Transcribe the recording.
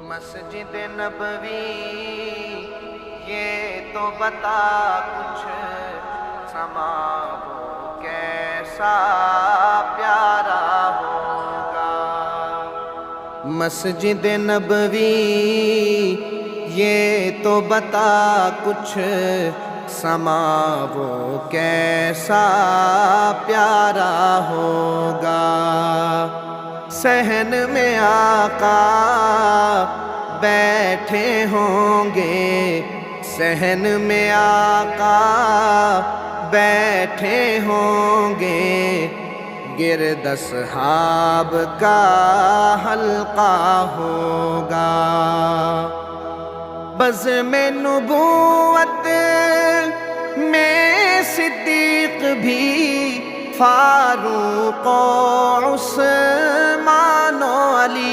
مسجد نبوی یہ تو بتا کچھ سما وہ کیسا پیارا ہوگا۔ مسجد نبوی یہ تو بتا کچھ سما وہ کیسا پیارا ہوگا۔ صحن میں آقا بیٹھے ہوں گے، صحن میں آقا بیٹھے ہوں گے، گرد اصحاب کا حلقہ ہوگا۔ بزم نبوت میں صدیق بھی، فاروق و عثمان و علی